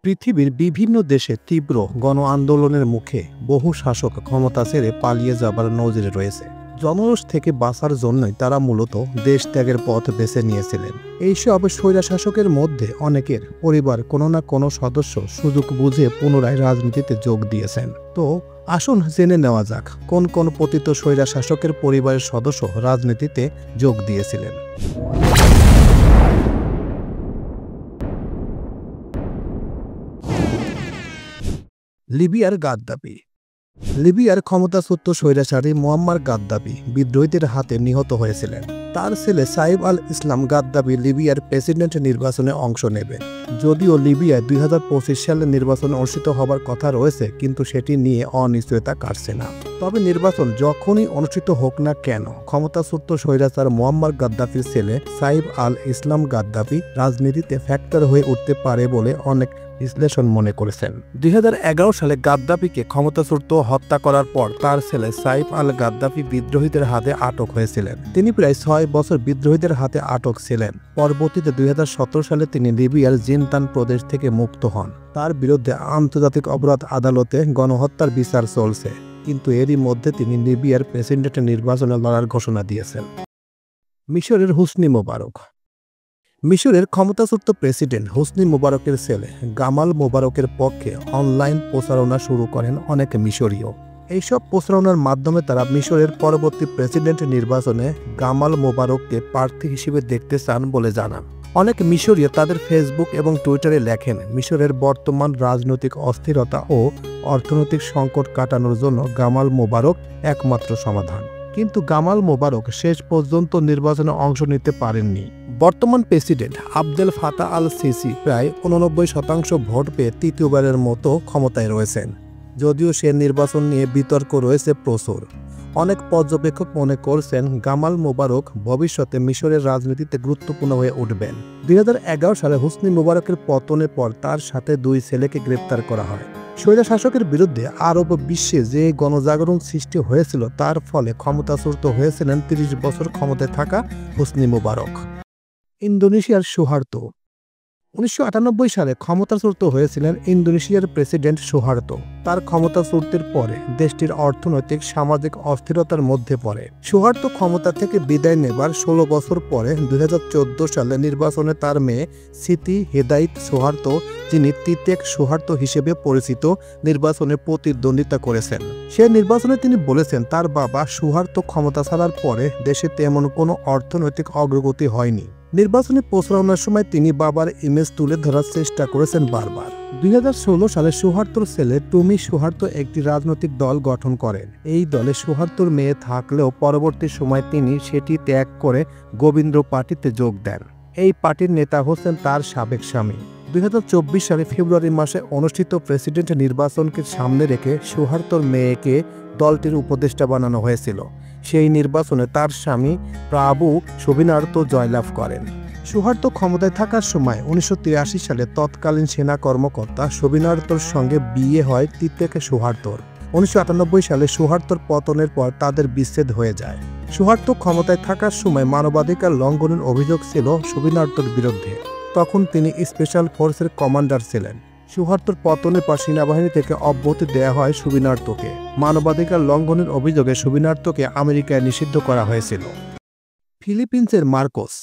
পৃথিবীর বিভিন্ন দেশে তীব্র গণ আন্দোলনের মুখে বহু শাসক ক্ষমতা ছেড়ে পালিয়ে যাবার নজির রয়েছে। জনরোষ থেকে বাঁচার জন্যই তারা মূলত দেশ ত্যাগের পথ বেছে নিয়েছিলেন। এইসব স্বৈরশাসকের মধ্যে অনেকের পরিবার কোনো না কোনো সদস্য সুযোগ বুঝে পুনরায় রাজনীতিতে যোগ দিয়েছেন। তো আসুন জেনে নেওয়া যাক কোন কোন পতিত স্বৈরশাসকের পরিবারের সদস্য রাজনীতিতে যোগ দিয়েছিলেন। লিবিয়ার গাদ্দাফি। লিবিয়ার ক্ষমতাচ্যুত স্বৈরাচারী মুয়াম্মার গাদ্দাফি বিদ্রোহীদের হাতে নিহত হয়েছিলেন। তার ছেলে সাইফ আল ইসলাম গাদ্দাফি লিবিয়ার প্রেসিডেন্ট নির্বাচনে অংশ নেবেন। যদিও লিবিয়ায় 2025 সালে নির্বাচন অনুষ্ঠিত হবার কথা রয়েছে, কিন্তু সেটি নিয়ে অনিশ্চয়তা কাটছে না। তবে নির্বাচন যখনই অনুষ্ঠিত হোক না কেন, ক্ষমতাচ্যুত স্বৈরাচার মুয়াম্মার গাদ্দাফির ছেলে সাইফ আল ইসলাম গাদ্দাফি রাজনীতিতে ফ্যাক্টর হয়ে উঠতে পারে বলে অনেক বিশ্লেষণ মনে করেছেন। 2011 সালে গাদ্দাফিকে ক্ষমতাচ্যুত হত্যা করার পর তার ছেলে সাইফ আল গাদ্দাফি বিদ্রোহীদের হাতে আটক হয়েছিলেন। তিনি প্রায় 6 বছর বিদ্রোহীদের হাতে আটক ছিলেন। পরবর্তীতে 2017 সালে তিনি লিবিয়ার জিনতান প্রদেশ থেকে মুক্ত হন। তার বিরুদ্ধে আন্তর্জাতিক অপরাধ আদালতে গণহত্যার বিচার চলছে, কিন্তু এরই মধ্যে তিনি লিবিয়ার প্রেসিডেন্ট নির্বাচনে লড়ার ঘোষণা দিয়েছেন। মিশরের হোসনি মোবারক। মিশরের ক্ষমতাচ্যুত প্রেসিডেন্ট হোসনি মোবারকের ছেলে গামাল মোবারকের পক্ষে অনলাইন প্রচারণা শুরু করেন অনেক মিশরীয়। এইসব প্রচারণার মাধ্যমে তারা মিশরের পরবর্তী প্রেসিডেন্ট নির্বাচনে গামাল মোবারককে প্রার্থী হিসেবে দেখতে চান বলে জানান। অনেক মিশরীয় তাদের ফেসবুক এবং টুইটারে লেখেন, মিশরের বর্তমান রাজনৈতিক অস্থিরতা ও অর্থনৈতিক সংকট কাটানোর জন্য গামাল মোবারক একমাত্র সমাধান। কিন্তু গামাল মোবারক শেষ পর্যন্ত নির্বাচনে অংশ নিতে পারেননি। বর্তমান president Abdel Fattah Al Sisi প্রায় 89% ভোট পেয়ে তৃতীয়বারের মতো ক্ষমতায় রয়েছেন। যদিও সে নির্বাচন নিয়ে বিতর্ক রয়েছে প্রচুর। অনেক পর্যবেক্ষক মনে করছেন গামাল মোবারক ভবিষ্যতে মিশরের রাজনীতিতে গুরুত্বপূর্ণ হয়ে উঠবেন। 2011 সালে হোসনি মোবারকের পতনের পর তার সাথে 2 ছেলেকে গ্রেপ্তার করা হয়। স্বৈরশাসকের বিরুদ্ধে আরব বিশ্বে যে গণজাগরণ সৃষ্টি হয়েছিল, তার ফলে ক্ষমতাচ্যুত হয়েছিলেন 30 বছর ক্ষমতায় থাকা হোসনি মোবারক। ইন্দোনেশিয়ার সুহার্তো। 1998 সালে ক্ষমতাচ্যুত হয়েছিলেন ইন্দোনেশিয়ার প্রেসিডেন্ট সুহার্তো। তার ক্ষমতাচ্যুতির পরে দেশটির অর্থনৈতিক সামাজিক অস্থিরতার মধ্যে পড়ে। সুহার্তো ক্ষমতা থেকে বিদায় নেবার 16 বছর পরে 2014 সালে নির্বাচনে তার মেয়ে সিতি হেদায়েত সুহার্তো, যিনি তিতেক সুহার্তো হিসেবে পরিচিত, নির্বাচনে প্রতিদ্বন্দ্বিতা করেছেন। সে নির্বাচনে তিনি বলেছেন, তার বাবা সুহার্তো ক্ষমতা ছাড়ার পরে দেশে তেমন কোনো অর্থনৈতিক অগ্রগতি হয়নি। নির্বাচনী প্রচারণার সময় তিনি বাবার ইমেজ তুলে ধরার চেষ্টা করেছেন বারবার। 2016 সালে সুহার্তোর ছেলে টুমি সুহার্তো একটি রাজনৈতিক দল গঠন করেন। এই দলে সুহার্তোর মেয়ে থাকলেও পরবর্তী সময় তিনি সেটি ত্যাগ করে গোবিন্দ পার্টিতে যোগ দেন। এই পার্টির নেতা হচ্ছেন তার সাবেক স্বামী। 2024 সালে ফেব্রুয়ারি মাসে অনুষ্ঠিত প্রেসিডেন্ট নির্বাচনকে সামনে রেখে সুহার্তোর মেয়েকে দলটির উপদেষ্টা বানানো হয়েছিল। সেই নির্বাচনে তার স্বামী প্রাবু সুবিনার্তো জয়লাভ করেন। সুহার্তো ক্ষমতায় থাকার সময় 1983 সালে তৎকালীন সেনা কর্মকর্তা সুবিনার্তোর সঙ্গে বিয়ে হয় তিতেক সুহার্তোর। 1998 সালে সুহার্তোর পতনের পর তাদের বিচ্ছেদ হয়ে যায়। সুহার্তো ক্ষমতায় থাকার সময় মানবাধিকার লঙ্ঘনের অভিযোগ ছিল সুবিনার্তোর বিরুদ্ধে। তখন তিনি স্পেশাল ফোর্সের কমান্ডার ছিলেন। সুহার্তোর পতনের পর সেনাবাহিনী থেকে অব্যাহতি দেওয়া হয় সুবিনার্তোকে। মানবাধিকার লঙ্ঘনের অভিযোগে সুবিনার্তোকে আমেরিকায় নিষিদ্ধ করা হয়েছিল। ফিলিপিন্সের মার্কোস।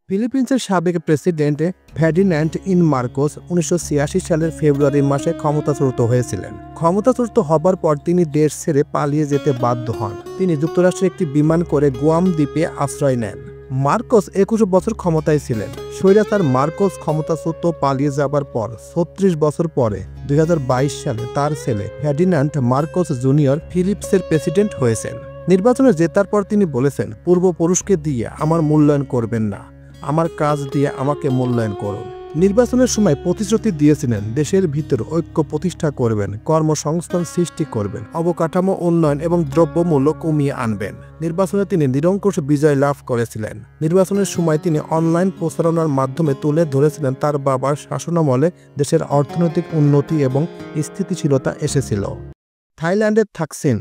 ফিলিপিন্সের সাবেক প্রেসিডেন্ট ফার্ডিনান্ড ইন মার্কোস 1986 সালের ফেব্রুয়ারি মাসে ক্ষমতাচ্যুত হয়েছিলেন। ক্ষমতাচ্যুত হবার পর তিনি দেশ ছেড়ে পালিয়ে যেতে বাধ্য হন। তিনি যুক্তরাষ্ট্রে একটি বিমান করে গুয়াম দ্বীপে আশ্রয় নেন। মার্কোস 21 বছর ক্ষমতায় ছিলেন। স্বৈরাচার মার্কোস ক্ষমতাচ্যুত পালিয়ে যাবার পর 36 বছর পরে 2022 সালে তার ছেলে ফার্ডিনান্ড মার্কোস জুনিয়র ফিলিপিন্সের প্রেসিডেন্ট হয়েছেন। নির্বাচনে জেতার পর তিনি বলেছেন, পূর্বপুরুষকে দিয়ে আমার মূল্যায়ন করবেন না, আমার কাজ দিয়ে আমাকে মূল্যায়ন করুন। নির্বাচনের সময় প্রতিশ্রুতি দিয়েছিলেন দেশের ভিতর ঐক্য প্রতিষ্ঠা করবেন, কর্মসংস্থান সৃষ্টি করবেন, অবকাঠামো উন্নয়ন এবং দ্রব্যমূল্য কমিয়ে আনবেন। নির্বাচনে তিনি নিরঙ্কুশ বিজয় লাভ করেছিলেন। নির্বাচনের সময় তিনি অনলাইন প্রচারণার মাধ্যমে তুলে ধরেছিলেন তার বাবার শাসনামলে দেশের অর্থনৈতিক উন্নতি এবং স্থিতিশীলতা এসেছিল। থাইল্যান্ডের থাকসিন।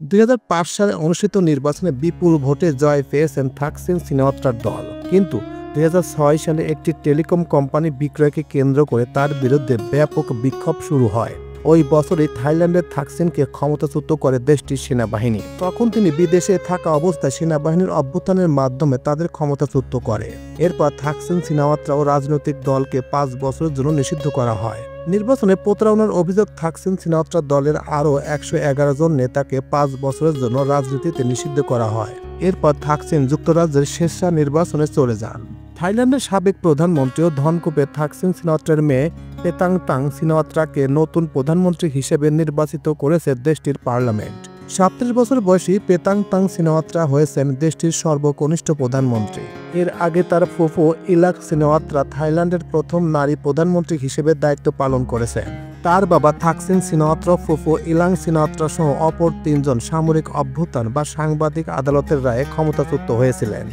2005 সালে অনুষ্ঠিত নির্বাচনে বিপুল ভোটে জয় পেয়েছেন থাকসিন সিনাওয়াত্রার দল। কিন্তু 2006 সালে একটি টেলিকম কোম্পানি বিক্রয়কে কেন্দ্র করে তার বিরুদ্ধে ব্যাপক বিক্ষোভ শুরু হয়। ওই বছরই থাইল্যান্ডের থাকসিনকে ক্ষমতাচ্যুত করে দেশটির সেনাবাহিনী। তখন তিনি বিদেশে থাকা অবস্থায় সেনাবাহিনীর অভ্যুত্থানের মাধ্যমে তাদের ক্ষমতাচ্যুত করে। এরপর থাকসিন সিনাওয়াত্রা ও রাজনৈতিক দলকে 5 বছরের জন্য নিষিদ্ধ করা হয়। নির্বাচনে প্রতারণার অভিযোগ থাকসিন সিনাওয়াত্রা দলের আরও 111 জন নেতাকে 5 বছরের জন্য রাজনীতিতে নিষিদ্ধ করা হয়। এরপর থাকসিন যুক্তরাজ্যের শেরশাহ নির্বাচনে চলে যান। থাইল্যান্ডের সাবেক প্রধানমন্ত্রী ও ধনকুবের থাকসিন সিনাওয়াত্রার মেয়ে পেতাংতাং সিনাওয়াত্রাকে নতুন প্রধানমন্ত্রী হিসেবে নির্বাচিত করেছে দেশটির পার্লামেন্ট। 37 বছর বয়সী পেতাংতাং সিনাওয়াত্রা হয়েছেন দেশটির সর্বকনিষ্ঠ প্রধানমন্ত্রী। এর আগে তার ফুফু ইলাক সিনাওয়াত্রা থাইল্যান্ডের প্রথম নারী প্রধানমন্ত্রী হিসেবে দায়িত্ব পালন করেছেন। তার বাবা থাকসিন সিনাওয়াত্রা, ফুফু ইলাং সিনাওয়াত্রা সহ অপর 3 জন সামরিক অভ্যুত্থান বা সাংবাদিক আদালতের রায়ে ক্ষমতাচ্যুত হয়েছিলেন।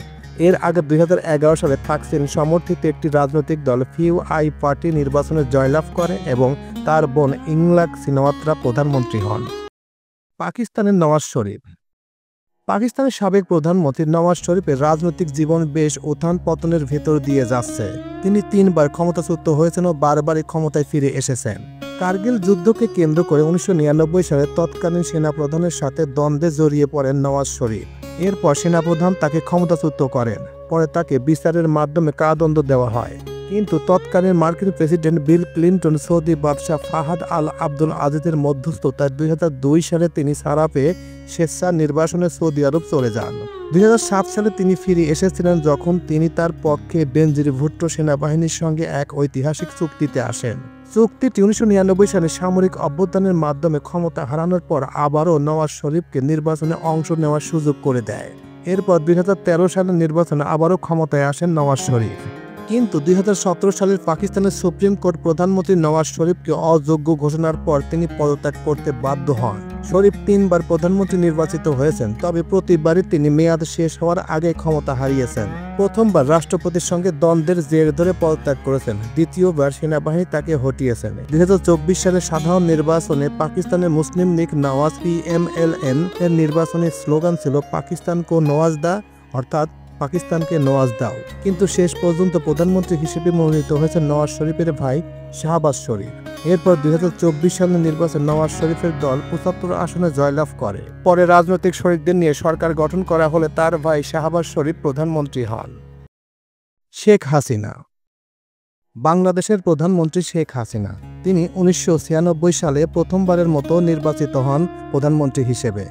এর আগে 2011 সালে থাকসিন সমর্থিত একটি রাজনৈতিক দল ফিউআই পার্টি নির্বাচনে জয়লাভ করে এবং তার বোন ইংলাক সিনাওয়াত্রা প্রধানমন্ত্রী হন। পাকিস্তানের নওয়াজ শরীফ। পাকিস্তানের সাবেক প্রধানমন্ত্রী নওয়াজ শরীফের রাজনৈতিক জীবন বেশ উত্থান পতনের ভেতর দিয়ে যাচ্ছে। তিনি 3 বার ক্ষমতাচ্যুত হয়েছেন ও বারবারই ক্ষমতায় ফিরে এসেছেন। কার্গিল যুদ্ধকে কেন্দ্র করে 1999 সালে তৎকালীন সেনাপ্রধানের সাথে দ্বন্দ্বে জড়িয়ে পড়েন নওয়াজ শরীফ। এরপর সেনাপ্রধান তাকে ক্ষমতাচ্যুত করেন। পরে তাকে বিচারের মাধ্যমে কারাদণ্ড দেওয়া হয়। কিন্তু তৎকালীন মার্কিন প্রেসিডেন্ট বিল ক্লিন্টন সৌদি বাদশাহ ফাহাদ আল আব্দুল আজিজের মধ্যস্থতায় 2002 সালে তিনি ছাড়া পেয়ে স্বেচ্ছায় নির্বাসনে সৌদি আরব চলে যান। 2007 সালে তিনি ফিরে এসেছিলেন যখন তিনি তার পক্ষে বেনজির ভুট্টো সেনাবাহিনীর সঙ্গে এক ঐতিহাসিক চুক্তিতে আসেন। চুক্তিটি 1999 সালে সামরিক অভ্যুত্থানের মাধ্যমে ক্ষমতা হারানোর পর আবারও নওয়াজ শরীফকে নির্বাচনে অংশ নেওয়ার সুযোগ করে দেয়। এরপর 2013 সালের নির্বাচনে আবারও ক্ষমতায় আসেন নওয়াজ শরীফ। কিন্তু 2017 সালের পাকিস্তানের সুপ্রিম কোর্ট প্রধানমন্ত্রী নওয়াজ শরীফকে অযোগ্য ঘোষণার পর তিনি পদত্যাগ করতে বাধ্য হন। শরীফ 3 বার প্রধানমন্ত্রী নির্বাচিত হয়েছেন, তবে প্রতিবারই তিনি মেয়াদ শেষ হওয়ার আগে ক্ষমতা হারিয়েছেন। প্রথমবার রাষ্ট্রপতির সঙ্গে দ্বন্দ্বের জের ধরে পদত্যাগ করেছেন, দ্বিতীয়বার সেনাবাহিনী তাকে হটিয়েছেন। 2024 সালের সাধারণ নির্বাচনে পাকিস্তানের মুসলিম লীগ নওয়াজ PMLN এর নির্বাচনী স্লোগান ছিল পাকিস্তান কো নওয়াজ দা, অর্থাৎ পাকিস্তানকে নওয়াজ দাও। কিন্তু শেষ পর্যন্ত প্রধানমন্ত্রী হিসেবে মনোনীত হয়েছেন নওয়াজ শরীফের ভাই শাহবাজ শরীফ। এরপর 2024 সালের নির্বাচনে নওয়াজ শরীফের দল 75 আসনে জয়লাভ করে। পরে রাজনৈতিক শরিকদের নিয়ে সরকার গঠন করা হলে তার ভাই শাহবাজ শরীফ প্রধানমন্ত্রী হন। শেখ হাসিনা। বাংলাদেশের প্রধানমন্ত্রী শেখ হাসিনা। তিনি 1996 সালে প্রথমবারের মতো নির্বাচিত হন প্রধানমন্ত্রী হিসেবে।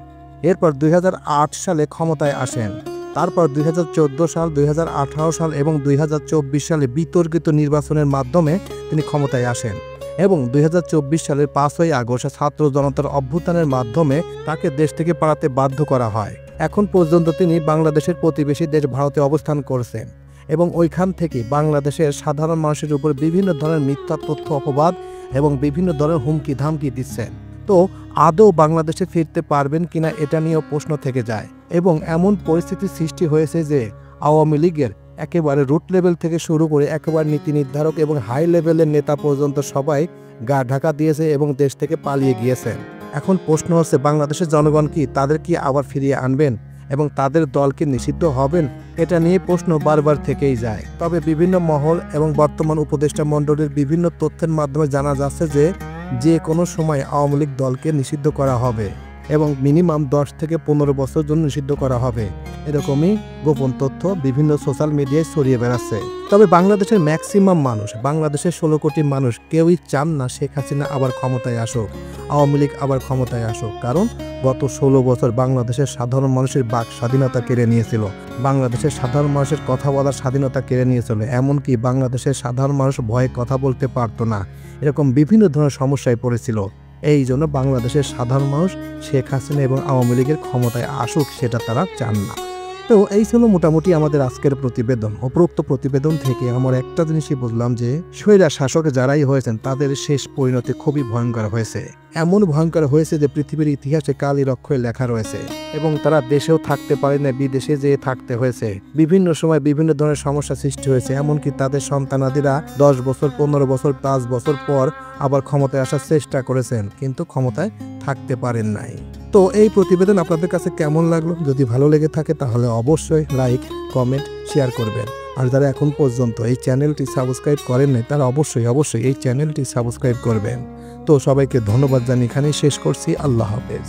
এরপর 2008 সালে ক্ষমতায় আসেন। তারপর 2014 সাল, 2018 সাল এবং 2024 সালে বিতর্কিত নির্বাচনের মাধ্যমে তিনি ক্ষমতায় আসেন এবং 2024 সালের 5ই আগস্ট ছাত্র জনতার অভ্যুত্থানের মাধ্যমে তাকে দেশ থেকে পালাতে বাধ্য করা হয়। এখন পর্যন্ত তিনি বাংলাদেশের প্রতিবেশী দেশ ভারতে অবস্থান করছেন এবং ওইখান থেকে বাংলাদেশের সাধারণ মানুষের উপর বিভিন্ন ধরনের মিথ্যা তথ্য, অপবাদ এবং বিভিন্ন ধরনের হুমকি ধামকি দিচ্ছেন। তো আদৌ বাংলাদেশে ফিরতে পারবেন কিনা এটা নিয়েও প্রশ্ন থেকে যায় এবং এমন পরিস্থিতি সৃষ্টি হয়েছে যে আওয়ামী লীগের একেবারে রুট লেভেল থেকে শুরু করে একেবারে নীতি নির্ধারক এবং হাই লেভেলের নেতা পর্যন্ত সবাই গা ঢাকা দিয়েছে এবং দেশ থেকে পালিয়ে গিয়েছেন। এখন প্রশ্ন হচ্ছে, বাংলাদেশের জনগণ কি তাদের কি আবার ফিরিয়ে আনবেন এবং তাদের দলকে নিষিদ্ধ হবেন? এটা নিয়ে প্রশ্ন বারবার থেকেই যায়। তবে বিভিন্ন মহল এবং বর্তমান উপদেষ্টা মণ্ডলীর বিভিন্ন তথ্যের মাধ্যমে জানা যাচ্ছে যে কোনো সময় আওয়ামী লীগ দলকে নিষিদ্ধ করা হবে এবং মিনিমাম 10 থেকে 15 বছর জন্য নিষিদ্ধ করা হবে। এরকমই গোপন তথ্য বিভিন্ন সোশ্যাল মিডিয়ায় ছড়িয়ে বেড়াচ্ছে। তবে বাংলাদেশের ম্যাক্সিমাম মানুষ, বাংলাদেশের 16 কোটি মানুষ কেউই চান না শেখ হাসিনা আবার ক্ষমতায় আসুক, আওয়ামী লীগ আবার ক্ষমতায় আসুক। কারণ গত 16 বছর বাংলাদেশের সাধারণ মানুষের বাক স্বাধীনতা কেড়ে নিয়েছিল, বাংলাদেশের সাধারণ মানুষের কথা বলার স্বাধীনতা কেড়ে নিয়েছিল, এমনকি বাংলাদেশের সাধারণ মানুষ ভয়ে কথা বলতে পারতো না। এরকম বিভিন্ন ধরনের সমস্যায় পড়েছিল। এই জন্য বাংলাদেশের সাধারণ মানুষ শেখ হাসিনা এবং আওয়ামী লীগের ক্ষমতায় আসুক সেটা তারা চান না। তো এই ছিল মোটামুটি আমাদের আজকের প্রতিবেদন। উপরোক্ত প্রতিবেদন থেকে আমার একটা জিনিসই বুঝলাম যে স্বৈরা শাসক যারাই হয়েছেন তাদের শেষ পরিণতি খুবই ভয়ঙ্কর হয়েছে। এমন ভয়ঙ্কর হয়েছে যে পৃথিবীর ইতিহাসে কালির অক্ষরে লেখা রয়েছে এবং তারা দেশেও থাকতে পারে না, বিদেশে যেয়ে থাকতে হয়েছে। বিভিন্ন সময় বিভিন্ন ধরনের সমস্যা সৃষ্টি হয়েছে, এমনকি তাদের সন্তানাদিরা 10 বছর, 15 বছর, 5 বছর পর আবার ক্ষমতায় আসার চেষ্টা করেছেন, কিন্তু ক্ষমতায় থাকতে পারেন নাই। তো এই প্রতিবেদন আপনাদের কাছে কেমন লাগলো? যদি ভালো লেগে থাকে তাহলে অবশ্যই লাইক, কমেন্ট, শেয়ার করবেন। আর যারা এখন পর্যন্ত এই চ্যানেলটি সাবস্ক্রাইব করেন নাই তারা অবশ্যই এই চ্যানেলটি সাবস্ক্রাইব করবেন। তো সবাইকে ধন্যবাদ জানিয়ে এখানেই শেষ করছি। আল্লাহ হাফেজ।